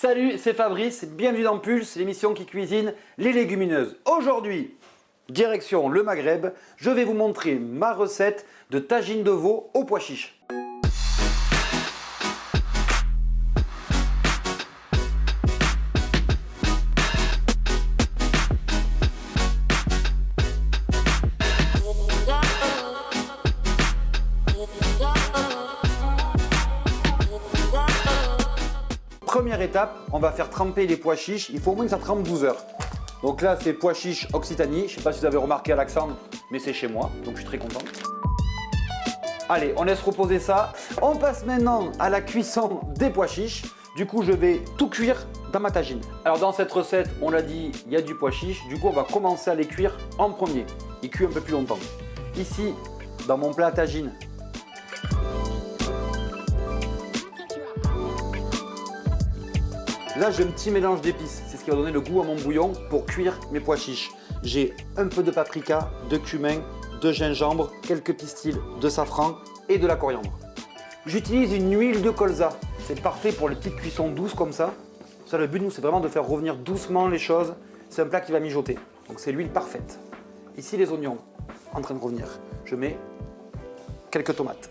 Salut, c'est Fabrice, bienvenue dans Pulse, l'émission qui cuisine les légumineuses. Aujourd'hui, direction le Maghreb, je vais vous montrer ma recette de tagine de veau au pois chiche. Première étape, on va faire tremper les pois chiches. Il faut au moins que ça trempe 12 heures. Donc là, c'est pois chiches Occitanie. Je ne sais pas si vous avez remarqué à l'accent, mais c'est chez moi, donc je suis très content. Allez, on laisse reposer ça. On passe maintenant à la cuisson des pois chiches. Du coup, je vais tout cuire dans ma tagine. Alors dans cette recette, on l'a dit, il y a du pois chiche. Du coup, on va commencer à les cuire en premier. Il cuit un peu plus longtemps. Ici, dans mon plat à tagine, là, j'ai un petit mélange d'épices. C'est ce qui va donner le goût à mon bouillon pour cuire mes pois chiches. J'ai un peu de paprika, de cumin, de gingembre, quelques pistils de safran et de la coriandre. J'utilise une huile de colza. C'est parfait pour les petites cuissons douces comme ça. Ça, le but, nous, c'est vraiment de faire revenir doucement les choses. C'est un plat qui va mijoter. Donc, c'est l'huile parfaite. Ici, les oignons en train de revenir. Je mets quelques tomates.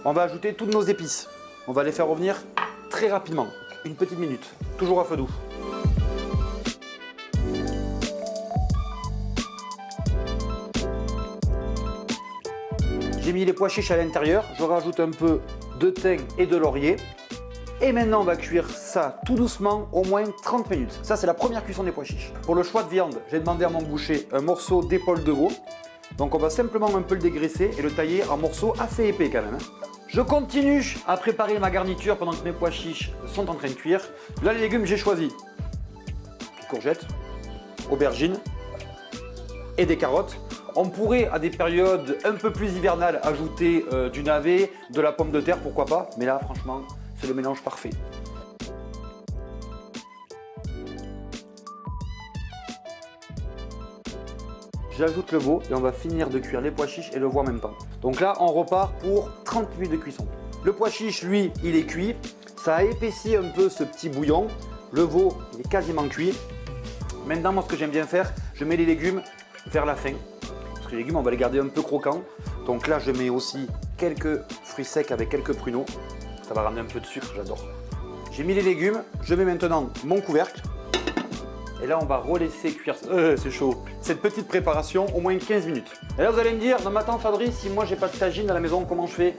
On va ajouter toutes nos épices. On va les faire revenir très rapidement, une petite minute, toujours à feu doux. J'ai mis les pois chiches à l'intérieur, je rajoute un peu de thym et de laurier. Et maintenant, on va cuire ça tout doucement, au moins 30 minutes. Ça, c'est la première cuisson des pois chiches. Pour le choix de viande, j'ai demandé à mon boucher un morceau d'épaule de veau. Donc, on va simplement un peu le dégraisser et le tailler en morceaux assez épais quand même. Je continue à préparer ma garniture pendant que mes pois chiches sont en train de cuire. Là, les légumes, j'ai choisi courgettes, aubergines et des carottes. On pourrait, à des périodes un peu plus hivernales, ajouter du navet, de la pomme de terre, pourquoi pas. Mais là, franchement, c'est le mélange parfait. J'ajoute le veau et on va finir de cuire les pois chiches et le veau en même temps. Donc là, on repart pour 30 minutes de cuisson. Le pois chiche, lui, il est cuit. Ça a épaissi un peu ce petit bouillon. Le veau, il est quasiment cuit. Maintenant, moi, ce que j'aime bien faire, je mets les légumes vers la fin. Parce que les légumes, on va les garder un peu croquants. Donc là, je mets aussi quelques fruits secs avec quelques pruneaux. Ça va ramener un peu de sucre, j'adore. J'ai mis les légumes. Je mets maintenant mon couvercle. Et là, on va relaisser cuire, c'est chaud, cette petite préparation au moins 15 minutes. Et là, vous allez me dire, non mais attends Fabrice, si moi j'ai pas de tagine à la maison, comment je fais?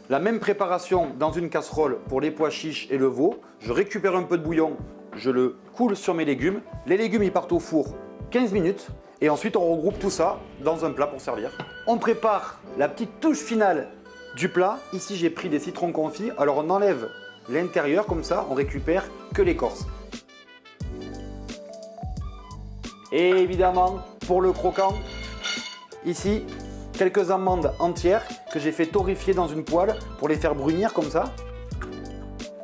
La même préparation dans une casserole pour les pois chiches et le veau. Je récupère un peu de bouillon, je le coule sur mes légumes. Les légumes, ils partent au four 15 minutes. Et ensuite, on regroupe tout ça dans un plat pour servir. On prépare la petite touche finale du plat. Ici, j'ai pris des citrons confits. Alors, on enlève l'intérieur comme ça, on récupère que l'écorce. Et évidemment, pour le croquant, ici, quelques amandes entières que j'ai fait torréfier dans une poêle pour les faire brunir comme ça.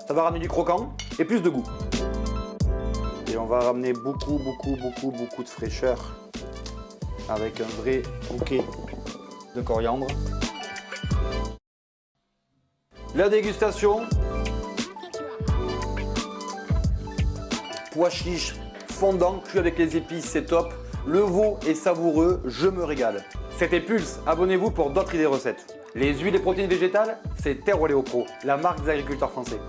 Ça va ramener du croquant et plus de goût. Et on va ramener beaucoup de fraîcheur avec un vrai bouquet de coriandre. La dégustation. Pois chiches fondant, cuit avec les épices, c'est top. Le veau est savoureux, je me régale. C'était Pulse, abonnez-vous pour d'autres idées recettes. Les huiles et protéines végétales, c'est Terre Oléo Pro, la marque des agriculteurs français.